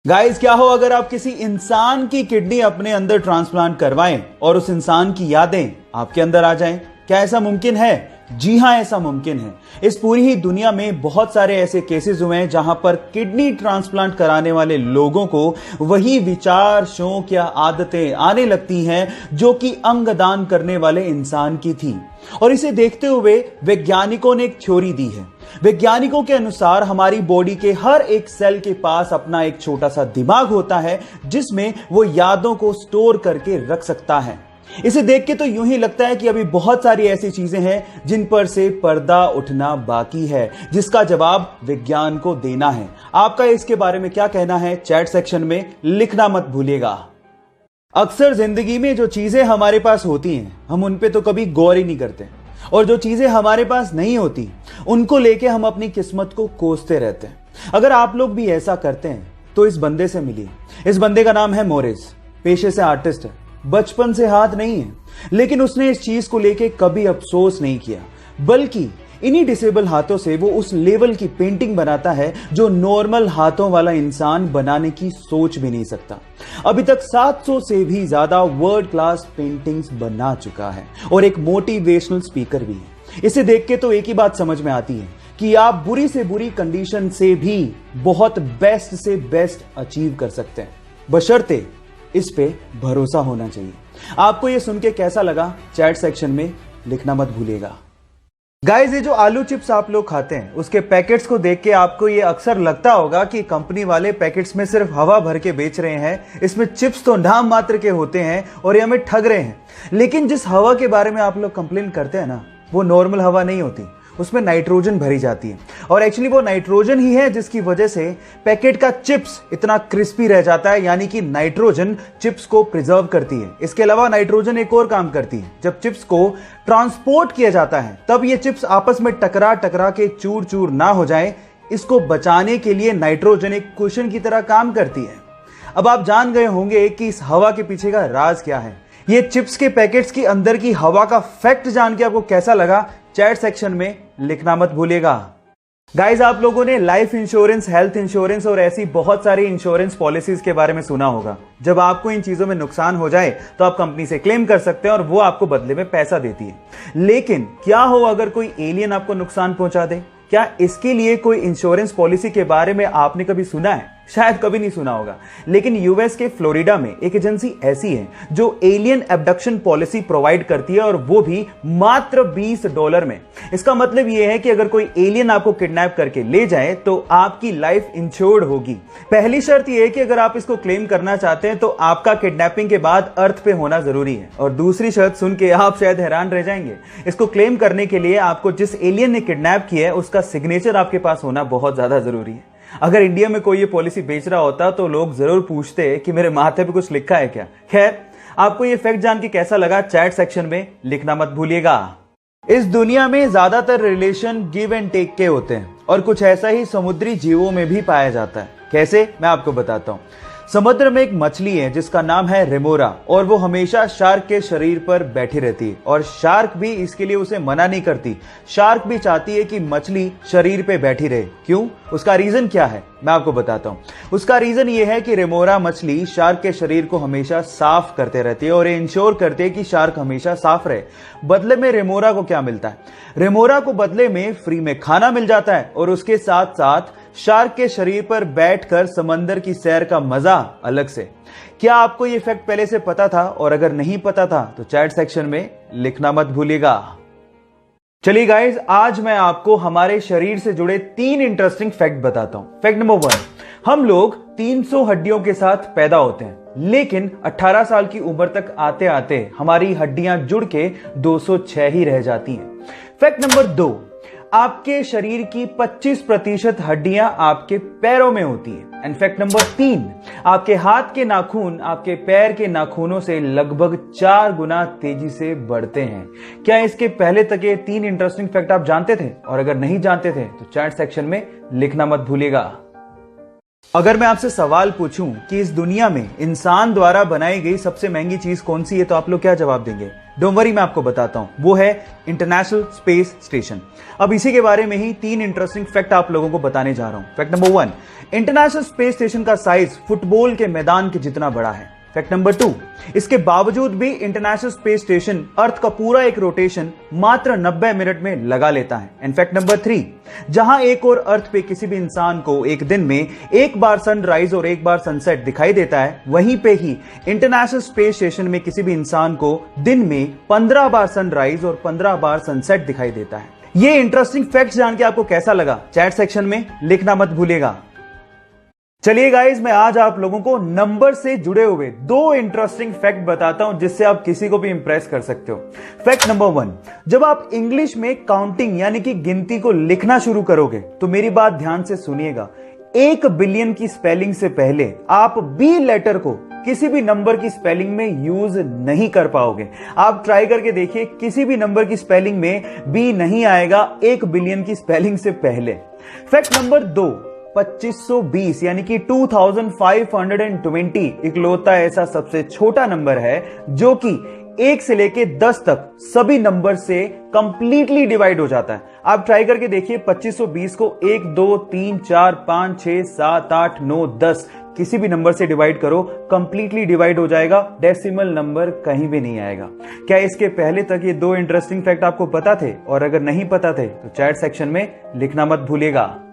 Guys, क्या हो अगर आप किसी इंसान की किडनी अपने अंदर ट्रांसप्लांट करवाएं और उस इंसान की यादें आपके अंदर आ जाएं? क्या ऐसा मुमकिन है? जी हां, ऐसा मुमकिन है। इस पूरी ही दुनिया में बहुत सारे ऐसे केसेस हुए हैं जहां पर किडनी ट्रांसप्लांट कराने वाले लोगों को वही विचार, शौक या आदतें आने लगती हैं जो कि अंगदान करने वाले इंसान की थी। और इसे देखते हुए वैज्ञानिकों ने एक थ्योरी दी है। वैज्ञानिकों के अनुसार हमारी बॉडी के हर एक सेल के पास अपना एक छोटा सा दिमाग होता है जिसमें वो यादों को स्टोर करके रख सकता है। इसे देख के तो यूं ही लगता है कि अभी बहुत सारी ऐसी चीजें हैं जिन पर से पर्दा उठना बाकी है, जिसका जवाब विज्ञान को देना है। आपका इसके बारे में क्या कहना है? चैट सेक्शन में लिखना मत भूलिएगा। अक्सर जिंदगी में जो चीजें हमारे पास होती हैं हम उन पे तो कभी गौर ही नहीं करते, और जो चीजें हमारे पास नहीं होती उनको लेके हम अपनी किस्मत को कोसते रहते हैं। अगर आप लोग भी ऐसा करते हैं तो इस बंदे से मिलिए। इस बंदे का नाम है मोरिस। पेशे से आर्टिस्ट है, बचपन से हाथ नहीं है, लेकिन उसने इस चीज को लेके कभी अफसोस नहीं किया, बल्कि इन्हीं डिसेबल हाथों से वो उस लेवल की पेंटिंग बनाता है जो नॉर्मल हाथों वाला इंसान बनाने की सोच भी नहीं सकता। अभी तक 700 से भी ज्यादा वर्ल्ड क्लास पेंटिंग्स बना चुका है और एक मोटिवेशनल स्पीकर भी है। इसे देख के तो एक ही बात समझ में आती है कि आप बुरी से बुरी कंडीशन से भी बहुत बेस्ट से बेस्ट अचीव कर सकते हैं, बशर्ते इस पे भरोसा होना चाहिए। आपको ये सुन के कैसा लगा? चैट सेक्शन में लिखना मत भूलिएगा। गाइस, ये जो आलू चिप्स आप लोग खाते हैं उसके पैकेट्स को देख के आपको ये अक्सर लगता होगा कि कंपनी वाले पैकेट्स में सिर्फ हवा भर के बेच रहे हैं, इसमें चिप्स तो नाम मात्र के होते हैं और ये हमें ठग रहे हैं। लेकिन जिस हवा के बारे में आप लोग कंप्लेन करते हैं ना, वो नॉर्मल हवा नहीं होती, उसमें नाइट्रोजन भरी जाती है। और एक्चुअली वो नाइट्रोजन ही है जिसकी वजह से पैकेट का चिप्स इतना क्रिस्पी रह जाता है, यानी कि नाइट्रोजन चिप्स को प्रिजर्व करती है। इसके अलावा नाइट्रोजन एक और काम करती है। जब चिप्स को ट्रांसपोर्ट किया जाता है तब ये चिप्स आपस में टकरा टकरा के चूर चूर ना हो जाए, इसको बचाने के लिए नाइट्रोजन एक कुशन की तरह काम करती है। अब आप जान गए होंगे कि इस हवा के पीछे का राज क्या है। ये चिप्स के पैकेट्स के अंदर की हवा का फैक्ट जान के आपको कैसा लगा? चैट सेक्शन में लिखना मत भूलिएगा। गाइस, आप लोगों ने लाइफ इंश्योरेंस, हेल्थ इंश्योरेंस और ऐसी बहुत सारी इंश्योरेंस पॉलिसीज के बारे में सुना होगा। जब आपको इन चीजों में नुकसान हो जाए तो आप कंपनी से क्लेम कर सकते हैं और वो आपको बदले में पैसा देती है। लेकिन क्या हो अगर कोई एलियन आपको नुकसान पहुंचा दे? क्या इसके लिए कोई इंश्योरेंस पॉलिसी के बारे में आपने कभी सुना है? शायद कभी नहीं सुना होगा। लेकिन यूएस के फ्लोरिडा में एक एजेंसी ऐसी है जो एलियन एब्डक्शन पॉलिसी प्रोवाइड करती है, और वो भी मात्र $20 में। इसका मतलब यह है कि अगर कोई एलियन आपको किडनैप करके ले जाए तो आपकी लाइफ इंश्योर्ड होगी। पहली शर्त यह है कि अगर आप इसको क्लेम करना चाहते हैं तो आपका किडनैपिंग के बाद अर्थ पे होना जरूरी है। और दूसरी शर्त सुन के आप शायद हैरान रह जाएंगे। इसको क्लेम करने के लिए आपको जिस एलियन ने किडनैप किया है उसका सिग्नेचर आपके पास होना बहुत ज्यादा जरूरी है। अगर इंडिया में कोई ये पॉलिसी बेच रहा होता तो लोग जरूर पूछते कि मेरे माथे पे कुछ लिखा है क्या। खैर, आपको ये फैक्ट जान के कैसा लगा? चैट सेक्शन में लिखना मत भूलिएगा। इस दुनिया में ज्यादातर रिलेशन गिव एंड टेक के होते हैं, और कुछ ऐसा ही समुद्री जीवों में भी पाया जाता है। कैसे? मैं आपको बताता हूं। समुद्र में एक मछली है जिसका नाम है रेमोरा, और वो हमेशा शार्क के शरीर पर बैठी रहती है, और शार्क भी इसके लिए उसे मना नहीं करती। शार्क भी चाहती है कि मछली शरीर पे बैठी रहे। क्यों? उसका रीजन क्या है मैं आपको बताता हूं। उसका रीजन ये है कि रेमोरा मछली शार्क के शरीर को हमेशा साफ करते रहती है और इंश्योर करते हैं कि शार्क हमेशा साफ रहे। बदले में रेमोरा को क्या मिलता है? रेमोरा को बदले में फ्री में खाना मिल जाता है, और उसके साथ साथ शार्क के शरीर पर बैठकर समंदर की सैर का मजा अलग से। क्या आपको यह फैक्ट पहले से पता था? और अगर नहीं पता था तो चैट सेक्शन में लिखना मत भूलिएगा। चलिए गाइस, आज मैं आपको हमारे शरीर से जुड़े 3 इंटरेस्टिंग फैक्ट बताता हूं। फैक्ट नंबर 1, हम लोग 300 हड्डियों के साथ पैदा होते हैं, लेकिन 18 साल की उम्र तक आते आते हमारी हड्डियां जुड़ के 206 ही रह जाती हैं। फैक्ट नंबर 2, आपके शरीर की 25% हड्डियां आपके पैरों में होती है। एंड फैक्ट नंबर 3, आपके हाथ के नाखून आपके पैर के नाखूनों से लगभग 4 गुना तेजी से बढ़ते हैं। क्या इसके पहले तक ये 3 इंटरेस्टिंग फैक्ट आप जानते थे? और अगर नहीं जानते थे तो चैट सेक्शन में लिखना मत भूलिएगा। अगर मैं आपसे सवाल पूछूं कि इस दुनिया में इंसान द्वारा बनाई गई सबसे महंगी चीज कौन सी है, तो आप लोग क्या जवाब देंगे? डोंट वरी, मैं आपको बताता हूं, वो है इंटरनेशनल स्पेस स्टेशन। अब इसी के बारे में ही 3 इंटरेस्टिंग फैक्ट आप लोगों को बताने जा रहा हूं। Fact number 1, international space station का साइज फुटबॉल के मैदान के जितना बड़ा है। फैक्ट नंबर 2, इसके बावजूद भी इंटरनेशनल स्पेस स्टेशन अर्थ का पूरा एक रोटेशन मात्र 90 मिनट में लगा लेता है। एंड फैक्ट नंबर 3, जहां एक और अर्थ पे किसी भी इंसान को एक दिन में एक बार सनराइज और एक बार सनसेट दिखाई देता है, वहीं पे ही इंटरनेशनल स्पेस स्टेशन में किसी भी इंसान को दिन में 15 बार सनराइज और 15 बार सनसेट दिखाई देता है। ये इंटरेस्टिंग फैक्ट्स जान के आपको कैसा लगा? चैट सेक्शन में लिखना मत भूलिएगा। चलिए गाइस, मैं आज आप लोगों को नंबर से जुड़े हुए 2 इंटरेस्टिंग फैक्ट बताता हूं जिससे आप किसी को भी इंप्रेस कर सकते हो। फैक्ट नंबर 1, जब आप इंग्लिश में काउंटिंग यानी कि गिनती को लिखना शुरू करोगे तो मेरी बात ध्यान से सुनिएगा, 1 बिलियन की स्पेलिंग से पहले आप बी लेटर को किसी भी नंबर की स्पेलिंग में यूज नहीं कर पाओगे। आप ट्राई करके देखिए, किसी भी नंबर की स्पेलिंग में बी नहीं आएगा 1 बिलियन की स्पेलिंग से पहले। फैक्ट नंबर 2, 2520 यानी कि 2520 इकलौता ऐसा सबसे छोटा नंबर है जो कि 1 से लेके 10 तक सभी नंबर से कंप्लीटली डिवाइड हो जाता है। आप ट्राई करके देखिए, 2520 को 1 2 3 4 5 6 7 8 9 10 किसी भी नंबर से डिवाइड करो, कंप्लीटली डिवाइड हो जाएगा, डेसिमल नंबर कहीं भी नहीं आएगा। क्या इसके पहले तक ये 2 इंटरेस्टिंग फैक्ट आपको पता थे? और अगर नहीं पता थे तो चैट सेक्शन में लिखना मत भूलिएगा।